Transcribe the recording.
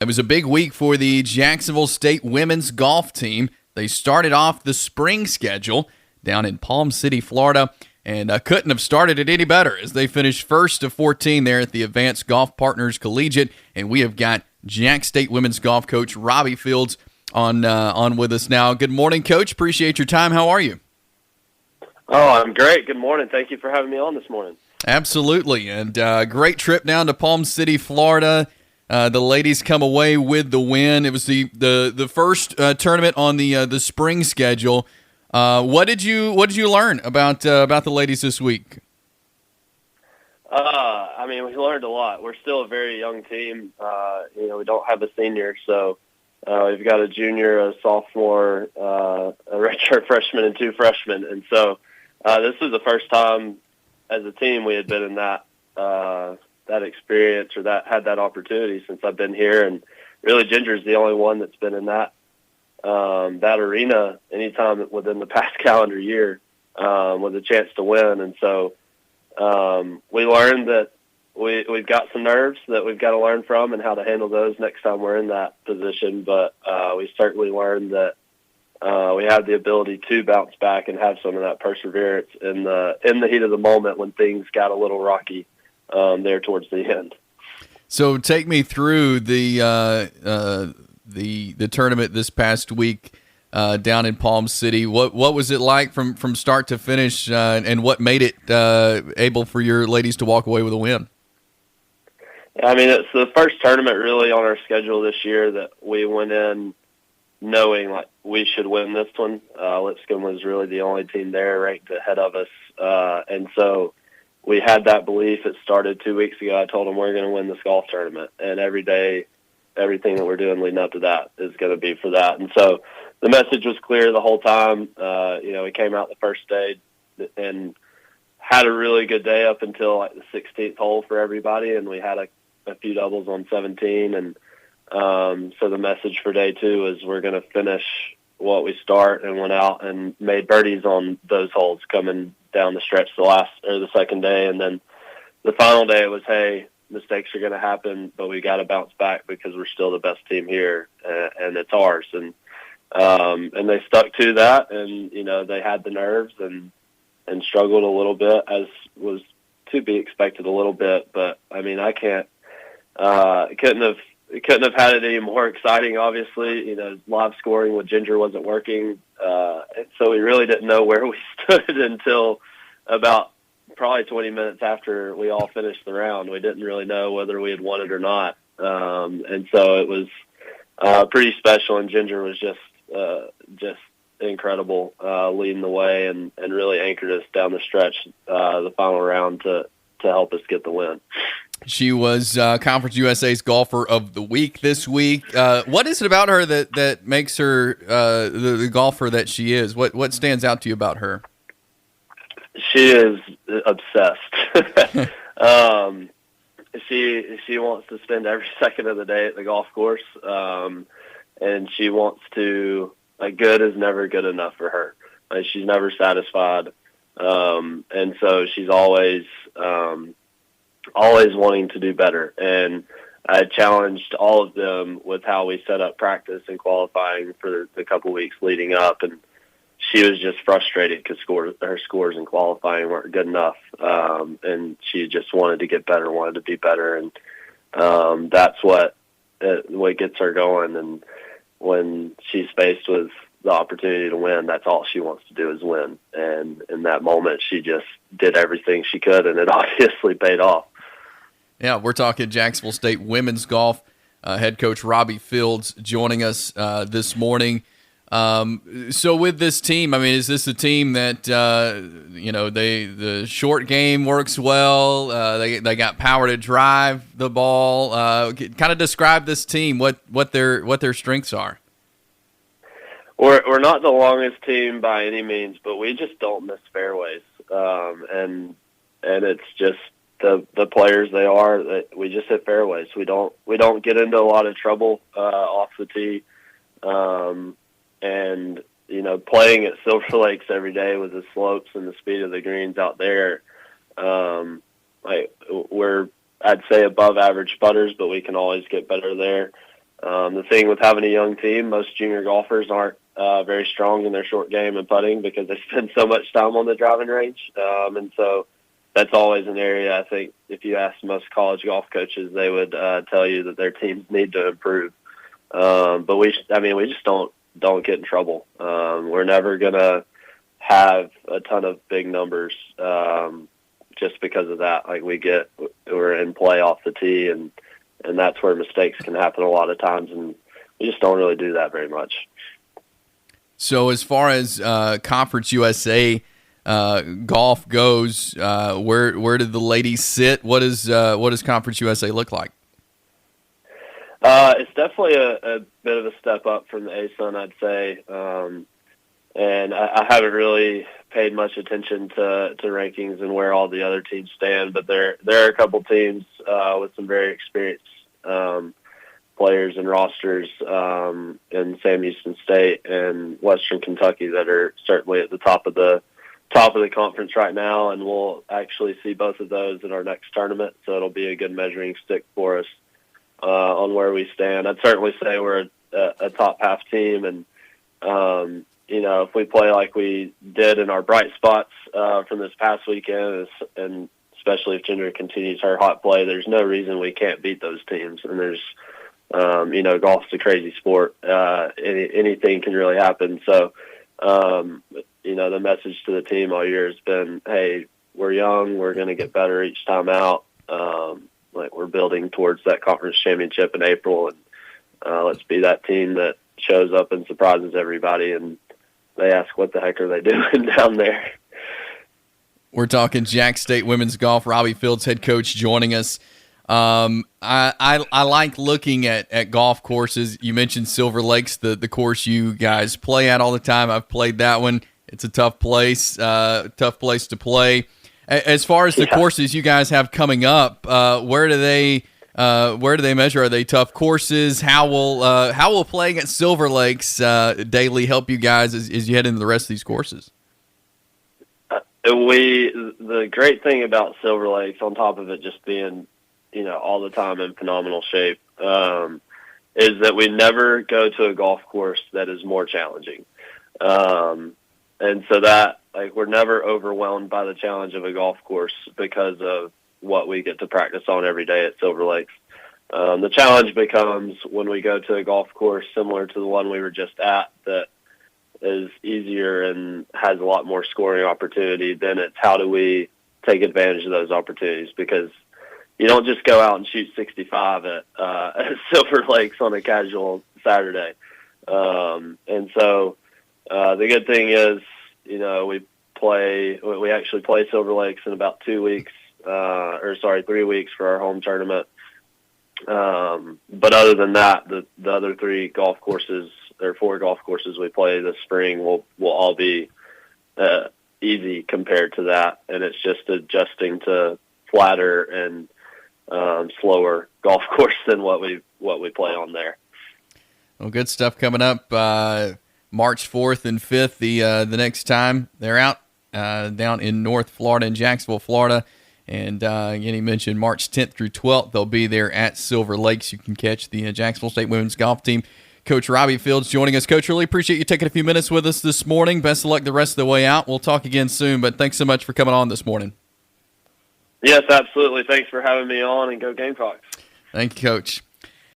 It was a big week for the Jacksonville State women's golf team. They started off the spring schedule down in Palm City, Florida, and couldn't have started it any better as they finished first of 14 there at the Advanced Golf Partners Collegiate. And we have got Jack State women's golf coach Robbie Fields on with us now. Good morning, Coach. Appreciate your time. How are you? Oh, I'm great. Good morning. Thank you for having me on this morning. Absolutely, and great trip down to Palm City, Florida. The ladies come away with the win. It was the first tournament on the spring schedule. What did you learn about the ladies this week? We learned a lot. We're still a very young team. We don't have a senior, so we've got a junior, a sophomore, a redshirt freshman, and two freshmen. And so this is the first time as a team we had been in that experience or had that opportunity since I've been here. And really, Ginger's the only one that's been in that arena anytime within the past calendar year with a chance to win. And so we learned that we've got some nerves that we've got to learn from and how to handle those next time we're in that position. But we certainly learned that we have the ability to bounce back and have some of that perseverance in the heat of the moment when things got a little rocky there towards the end. So take me through the tournament this past week down in Palm City. What was it like from start to finish, and what made it able for your ladies to walk away with a win? It's the first tournament really on our schedule this year that we went in knowing like we should win this one. Lipscomb was really the only team there ranked ahead of us, and so we had that belief. It started 2 weeks ago. I told them we're going to win this golf tournament, and every day, everything that we're doing leading up to that is going to be for that. And so the message was clear the whole time. We came out the first day and had a really good day up until like the 16th hole for everybody, and we had a few doubles on 17. And so the message for day two is we're going to finish what we start, and went out and made birdies on those holes coming down the stretch the second day. And then the final day was, hey, mistakes are going to happen, but we got to bounce back because we're still the best team here, and it's ours. And they stuck to that, and they had the nerves and struggled a little bit, as was to be expected a little bit. But I can't couldn't have had it any more exciting. Obviously, live scoring with Ginger wasn't working, and so we really didn't know where we stood until about probably 20 minutes after we all finished the round. We didn't really know whether we had won it or not, and so it was pretty special. And Ginger was just incredible, leading the way and really anchored us down the stretch, the final round to help us get the win. She was Conference USA's Golfer of the Week this week. What is it about her that makes her the golfer that she is? What stands out to you about her? She is obsessed. She wants to spend every second of the day at the golf course, and she wants to. Good is never good enough for her. She's never satisfied, and so she's always wanting to do better. And I challenged all of them with how we set up practice and qualifying for the couple weeks leading up, and she was just frustrated because her scores in qualifying weren't good enough, and she just wanted to get better, wanted to be better, and that's what gets her going. And when she's faced with the opportunity to win, that's all she wants to do is win. And in that moment, she just did everything she could, and it obviously paid off. Yeah, we're talking Jacksonville State women's golf. Head coach Robbie Fields joining us this morning. So with this team, is this a team that the short game works well? They got power to drive the ball. Kind of describe this team. What their strengths are. We're not the longest team by any means, but we just don't miss fairways, and it's just the players they are that we just hit fairways. We don't get into a lot of trouble off the tee. And playing at Silver Lakes every day with the slopes and the speed of the greens out there, we're I'd say above average putters, but we can always get better there. The thing with having a young team, most junior golfers aren't very strong in their short game and putting because they spend so much time on the driving range. And so that's always an area, I think, if you ask most college golf coaches, they would tell you that their teams need to improve. But we just don't get in trouble. We're never going to have a ton of big numbers just because of that. Like we're in play off the tee, and that's where mistakes can happen a lot of times, and we just don't really do that very much. So as far as Conference USA golf goes, where did the ladies sit? What does Conference USA look like? It's definitely a bit of a step up from the ASUN, I'd say. And I haven't really paid much attention to rankings and where all the other teams stand, but there are a couple teams with some very experienced players and rosters in Sam Houston State and Western Kentucky that are certainly at the top of the conference right now, and we'll actually see both of those in our next tournament, so it'll be a good measuring stick for us on where we stand. I'd certainly say we're a top half team, and if we play like we did in our bright spots from this past weekend, and especially if Ginger continues her hot play, there's no reason we can't beat those teams. And there's, golf's a crazy sport. Anything can really happen. So, the message to the team all year has been, hey, we're young, we're going to get better each time out. We're building towards that conference championship in April, and let's be that team that shows up and surprises everybody, and they ask, what the heck are they doing down there? We're talking Jack State women's golf. Robbie Fields, head coach, joining us. I like looking at golf courses. You mentioned Silver Lake's the course you guys play at all the time. I've played that one. It's a tough place to play. As far as the courses you guys have coming up, where do they measure? Are they tough courses? How will playing at Silver Lake's daily help you guys as you head into the rest of these courses? The great thing about Silver Lakes, on top of it just being, all the time in phenomenal shape, is that we never go to a golf course that is more challenging. And so that, we're never overwhelmed by the challenge of a golf course because of what we get to practice on every day at Silver Lakes. The challenge becomes when we go to a golf course similar to the one we were just at that is easier and has a lot more scoring opportunity, then it's how do we take advantage of those opportunities, because you don't just go out and shoot 65 at Silver Lakes on a casual Saturday. And so the good thing is, we actually play Silver Lakes in about 3 weeks for our home tournament. But other than that, the other 4 golf courses we play this spring will all be easy compared to that, and it's just adjusting to flatter and slower golf course than what we play on there. Well, good stuff coming up. March 4th and 5th, the next time they're out down in North Florida, in Jacksonville, Florida. And again, he mentioned March 10th through 12th, they'll be there at Silver Lakes. You can catch the Jacksonville State women's golf team. Coach Robbie Fields joining us. Coach, really appreciate you taking a few minutes with us this morning. Best of luck the rest of the way out. We'll talk again soon, but thanks so much for coming on this morning. Yes, absolutely. Thanks for having me on, and go Gamecocks. Thank you, Coach.